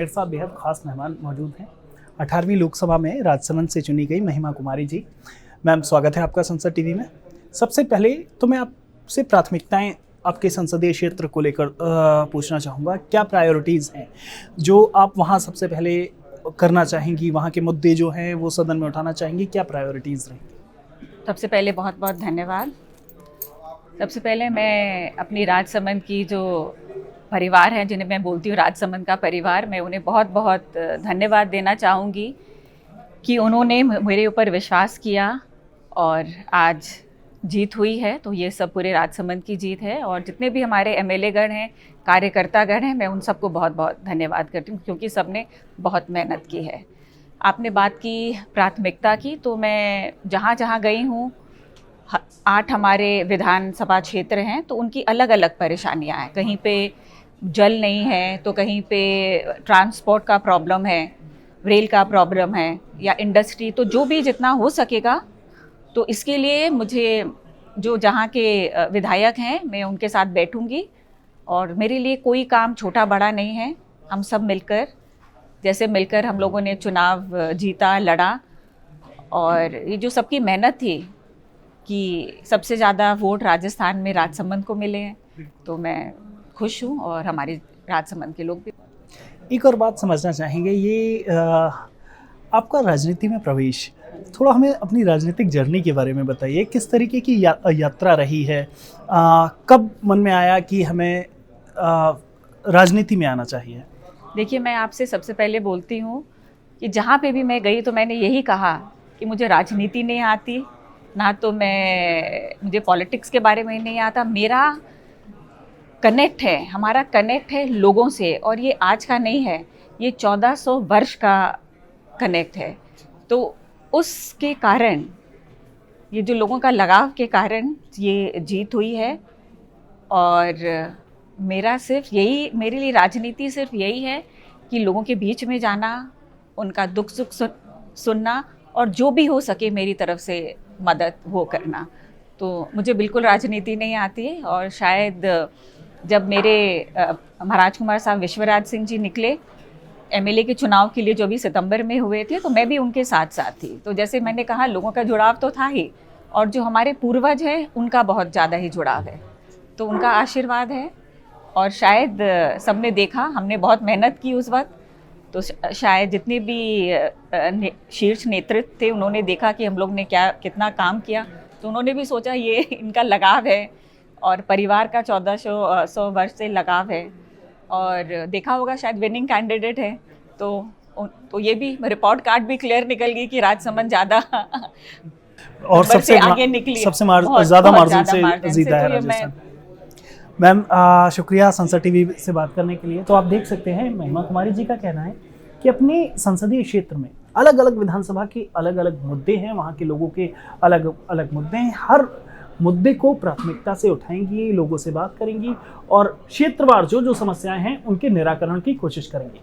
मेरे साथ बेहद खास मेहमान मौजूद हैं। 18वीं लोकसभा में राजसमंद से चुनी गई महिमा कुमारी जी। मैम, स्वागत है आपका संसद टीवी में। सबसे पहले तो मैं आपसे प्राथमिकताएं आपके संसदीय क्षेत्र को लेकर पूछना चाहूँगा। क्या प्रायोरिटीज़ हैं जो आप वहाँ सबसे पहले करना चाहेंगी, वहाँ के मुद्दे जो हैं वो सदन में उठाना चाहेंगी, क्या प्रायोरिटीज़ रहेंगी? सबसे पहले बहुत बहुत धन्यवाद। सबसे पहले मैं अपनी राजसमंद की जो परिवार है, जिन्हें मैं बोलती हूँ राजसमंद का परिवार, मैं उन्हें बहुत बहुत धन्यवाद देना चाहूँगी कि उन्होंने मेरे ऊपर विश्वास किया और आज जीत हुई है। तो ये सब पूरे राजसमंद की जीत है और जितने भी हमारे एमएलए गण हैं, कार्यकर्ता गण हैं, मैं उन सबको बहुत बहुत धन्यवाद करती हूँ क्योंकि सबने बहुत मेहनत की है। आपने बात की प्राथमिकता की, तो मैं जहाँ जहाँ गई हूँ, 8 हमारे विधानसभा क्षेत्र हैं, तो उनकी अलग अलग परेशानियाँ हैं। कहीं पे जल नहीं है, तो कहीं पे ट्रांसपोर्ट का प्रॉब्लम है, रेल का प्रॉब्लम है या इंडस्ट्री, तो जो भी जितना हो सकेगा। तो इसके लिए मुझे जो जहाँ के विधायक हैं, मैं उनके साथ बैठूंगी और मेरे लिए कोई काम छोटा बड़ा नहीं है। हम सब मिलकर, जैसे मिलकर हम लोगों ने चुनाव जीता, लड़ा, और ये जो सबकी मेहनत थी कि सबसे ज़्यादा वोट राजस्थान में राजसमंद को मिले हैं, तो मैं खुश हूँ और हमारे राजसमंद के लोग भी। एक और बात समझना चाहेंगे, ये आपका राजनीति में प्रवेश, थोड़ा हमें अपनी राजनीतिक जर्नी के बारे में बताइए। किस तरीके की यात्रा रही है? कब मन में आया कि हमें राजनीति में आना चाहिए? देखिए, मैं आपसे सबसे पहले बोलती हूँ कि जहाँ पे भी मैं गई तो मैंने यही कहा कि मुझे राजनीति नहीं आती, ना तो मुझे पॉलिटिक्स के बारे में नहीं आता। मेरा कनेक्ट है, हमारा कनेक्ट है लोगों से, और ये आज का नहीं है, ये 1400 वर्ष का कनेक्ट है। तो उसके कारण, ये जो लोगों का लगाव के कारण ये जीत हुई है। और मेरा सिर्फ यही, मेरे लिए राजनीति सिर्फ यही है कि लोगों के बीच में जाना, उनका दुख सुख सुनना और जो भी हो सके मेरी तरफ से मदद वो करना। तो मुझे बिल्कुल राजनीति नहीं आती है। और शायद जब मेरे महाराज कुमार साहब विश्वराज सिंह जी निकले एमएलए के चुनाव के लिए, जो भी सितंबर में हुए थे, तो मैं भी उनके साथ साथ थी। तो जैसे मैंने कहा, लोगों का जुड़ाव तो था ही, और जो हमारे पूर्वज हैं उनका बहुत ज़्यादा ही जुड़ाव है। तो उनका आशीर्वाद है और शायद सबने देखा, हमने बहुत मेहनत की उस वक्त, तो शायद जितने भी शीर्ष नेतृत्व थे उन्होंने देखा कि हम लोग ने कितना काम किया, तो उन्होंने भी सोचा ये इनका लगाव है और परिवार का 1400 वर्ष से लगाव है। और देखा होगा शायद विनिंग कैंडिडेट है, तो ये भी रिपोर्ट कार्ड भी क्लियर निकल गई कि राजसमंद ज़्यादा और सबसे आगे निकली, सबसे ज़्यादा मार्जिन से जीता है राजस्थान। मैम, शुक्रिया संसद टीवी से बात करने के लिए। तो आप देख सकते हैं महिमा कुमारी जी का कहना है कि अपने संसदीय क्षेत्र में अलग अलग विधानसभा के अलग अलग मुद्दे हैं, वहाँ के लोगों के अलग अलग मुद्दे हैं। हर मुद्दे को प्राथमिकता से उठाएंगी, लोगों से बात करेंगी और क्षेत्रवार जो जो समस्याएं हैं उनके निराकरण की कोशिश करेंगी।